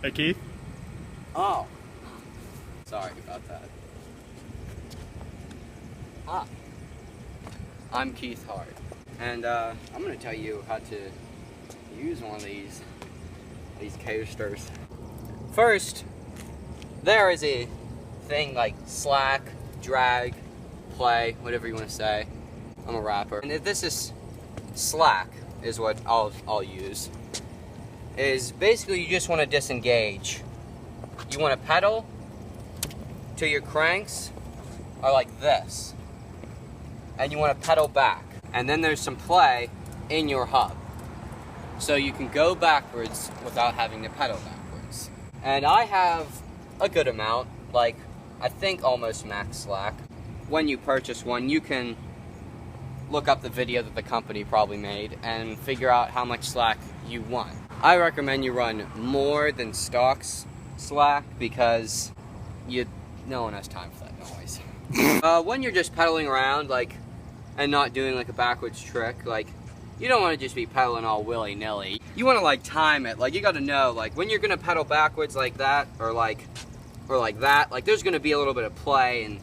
Hey, Keith. Oh, sorry about that. I'm Keith Hart, and I'm going to tell you how to use one of these coasters. First, there is a thing like slack, drag, play, whatever you want to say. I'm a rapper, and if this is slack, is what I'll use. Is basically you just want to disengage. You want to pedal till your cranks are like this, and you want to pedal back, and then there's some play in your hub, so you can go backwards without having to pedal backwards. And I have a good amount, like I think almost max slack. When you purchase one, you can look up the video that the company probably made and figure out how much slack you want. I recommend you run more than stocks slack because no one has time for that noise. When you're just pedaling around and not doing like a backwards trick, you don't want to just be pedaling all willy-nilly. You want to time it. You got to know when you're gonna pedal backwards like that or like that, there's gonna be a little bit of play,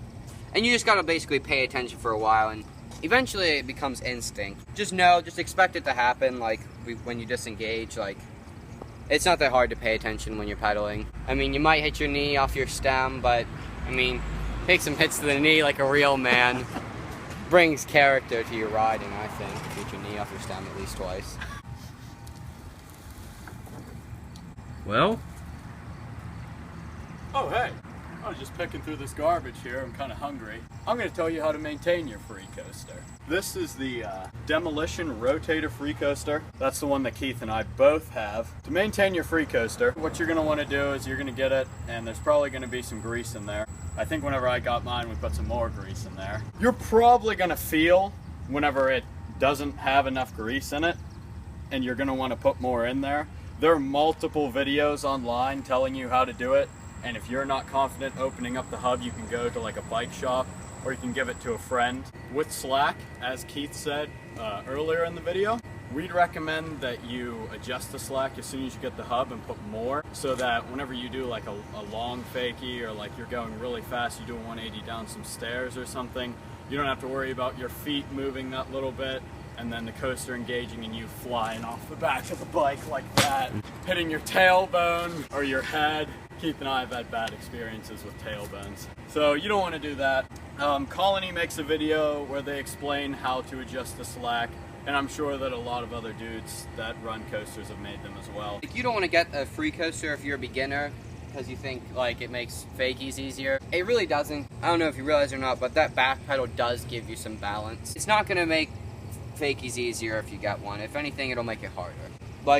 and you just got to basically pay attention for a while, and eventually it becomes instinct. Just expect it to happen when you disengage. It's not that hard to pay attention when you're pedaling. I mean, you might hit your knee off your stem, but I mean, take some hits to the knee like a real man. Brings character to your riding, I think. Hit your knee off your stem at least twice. Well? Oh, hey. I was just picking through this garbage here. I'm kind of hungry. I'm going to tell you how to maintain your Freecoaster. This is the Demolition Rotator Freecoaster. That's the one that Keith and I both have. To maintain your Freecoaster, what you're going to want to do is you're going to get it, and there's probably going to be some grease in there. I think whenever I got mine, we put some more grease in there. You're probably going to feel whenever it doesn't have enough grease in it, and you're going to want to put more in there. There are multiple videos online telling you how to do it. And if you're not confident opening up the hub, you can go to a bike shop, or you can give it to a friend. With slack, as Keith said earlier in the video, we'd recommend that you adjust the slack as soon as you get the hub and put more, so that whenever you do a long fakie, or you're going really fast, you do a 180 down some stairs or something, you don't have to worry about your feet moving that little bit, and then the coaster engaging and you flying off the back of the bike like that, hitting your tailbone or your head. Keith and I have had bad experiences with tailbones, so you don't want to do that. Colony makes a video where they explain how to adjust the slack, and I'm sure that a lot of other dudes that run coasters have made them as well. You don't want to get a Freecoaster if you're a beginner because you think it makes fakies easier. It really doesn't. I don't know if you realize or not, but that back pedal does give you some balance. It's not going to make fakies easier if you get one. If anything, it'll make it harder.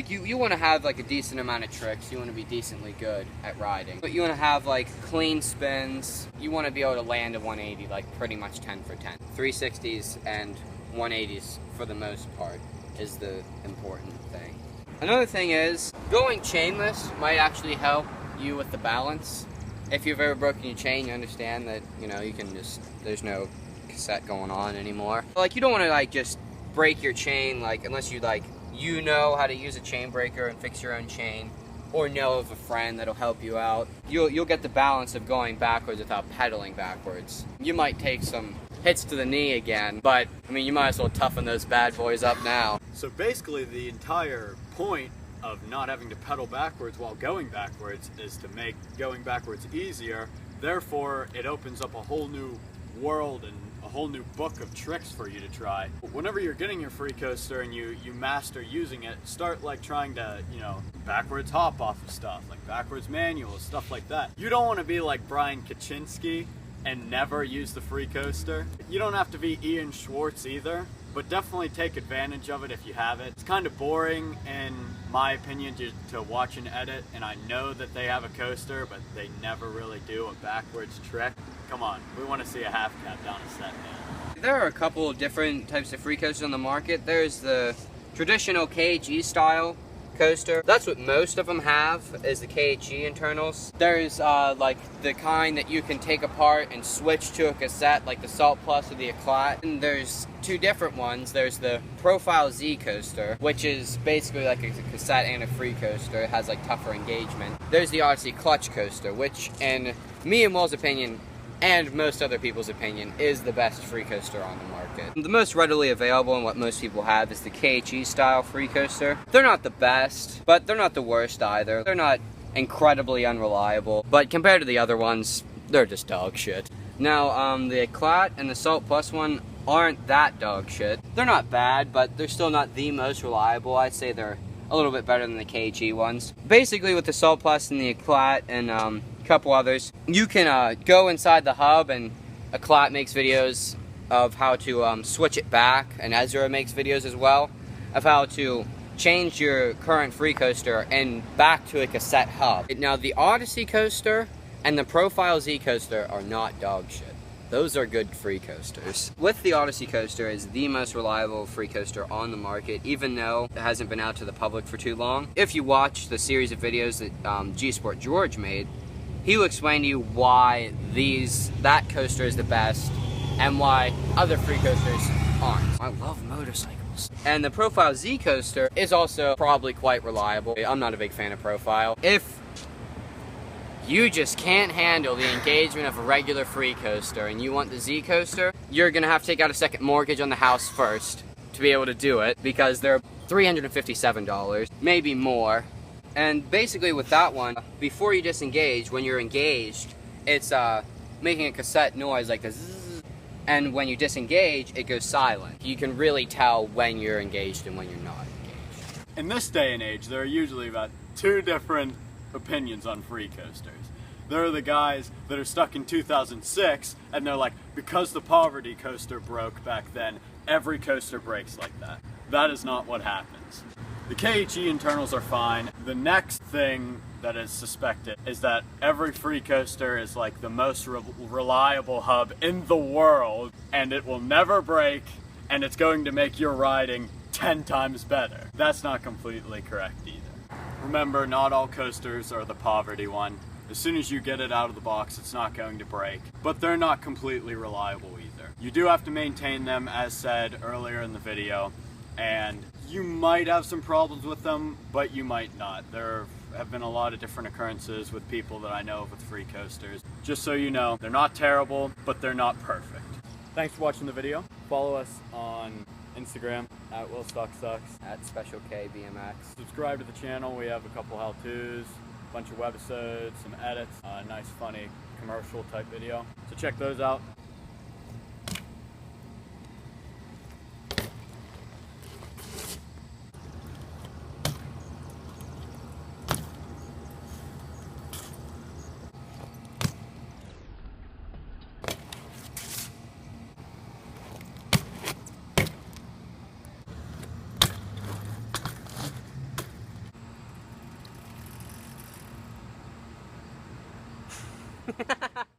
You want to have a decent amount of tricks. You want to be decently good at riding. But you want to have clean spins. You want to be able to land a 180 pretty much 10 for 10. 360s and 180s for the most part is the important thing. Another thing is, going chainless might actually help you with the balance. If you've ever broken your chain, you understand that, you can there's no cassette going on anymore. You don't want to just break your chain unless you know how to use a chain breaker and fix your own chain, or know of a friend that'll help you out. You'll get the balance of going backwards without pedaling backwards. You might take some hits to the knee again, but I mean, you might as well toughen those bad boys up now. So basically the entire point of not having to pedal backwards while going backwards is to make going backwards easier. Therefore, it opens up a whole new world and a whole new book of tricks for you to try. Whenever you're getting your Freecoaster and you master using it, start trying to, backwards hop off of stuff, backwards manuals, stuff like that. You don't want to be like Brian Kaczynski and never use the Freecoaster. You don't have to be Ian Schwartz either, but definitely take advantage of it if you have it. It's kind of boring, in my opinion, to watch and edit, and I know that they have a coaster, but they never really do a backwards trick. Come on, we want to see a half cab down a set, man. There are a couple of different types of Freecoasters on the market. There's the traditional KHE style, coaster. That's what most of them have, is the KHE internals. There's like the kind that you can take apart and switch to a cassette, like the Salt Plus or the Eclat. And there's two different ones. There's the Profile Z coaster, which is basically like a cassette and a free coaster. It has like tougher engagement. There's the Odyssey Clutch coaster, which in me and Will's opinion, and most other people's opinion, is the best free coaster on the market. The most readily available and what most people have is the KHE style free coaster. They're not the best, but they're not the worst either. They're not incredibly unreliable, but compared to the other ones, they're just dog shit. Now, the Eclat and the Salt Plus one aren't that dog shit. They're not bad, but they're still not the most reliable. I'd say they're a little bit better than the KHE ones. Basically, with the Salt Plus and the Eclat and couple others, you can go inside the hub, and Eclat makes videos of how to switch it back, and Ezra makes videos as well of how to change your current free coaster and back to a cassette hub. Now the Odyssey coaster and the Profile Z coaster are not dog shit. Those are good free coasters. With the Odyssey coaster is the most reliable free coaster on the market, even though it hasn't been out to the public for too long. If you watch the series of videos that G Sport George made, he will explain to you why that coaster is the best and why other free coasters aren't. I love motorcycles. And the Profile Z coaster is also probably quite reliable. I'm not a big fan of Profile. If you just can't handle the engagement of a regular free coaster and you want the Z coaster, you're gonna have to take out a second mortgage on the house first to be able to do it, because they're $357, maybe more. And basically with that one, before you disengage, when you're engaged, it's making a cassette noise like this, and when you disengage, it goes silent. You can really tell when you're engaged and when you're not engaged. In this day and age, there are usually about two different opinions on free coasters. There are the guys that are stuck in 2006, and they're like, because the Poverty coaster broke back then, every coaster breaks like that. That is not what happens. The KHE internals are fine. The next thing that is suspected is that every free coaster is like the most reliable hub in the world, and it will never break, and it's going to make your riding 10 times better. That's not completely correct either. Remember, not all coasters are the Poverty one. As soon as you get it out of the box, it's not going to break, but they're not completely reliable either. You do have to maintain them, as said earlier in the video, and you might have some problems with them, but you might not. There have been a lot of different occurrences with people that I know of with free coasters. Just so you know, they're not terrible, but they're not perfect. Thanks for watching the video. Follow us on Instagram at WillStockSucks, at Special K BMX. Subscribe to the channel. We have a couple how-tos, a bunch of webisodes, some edits, a nice funny commercial type video. So check those out. Ha ha ha!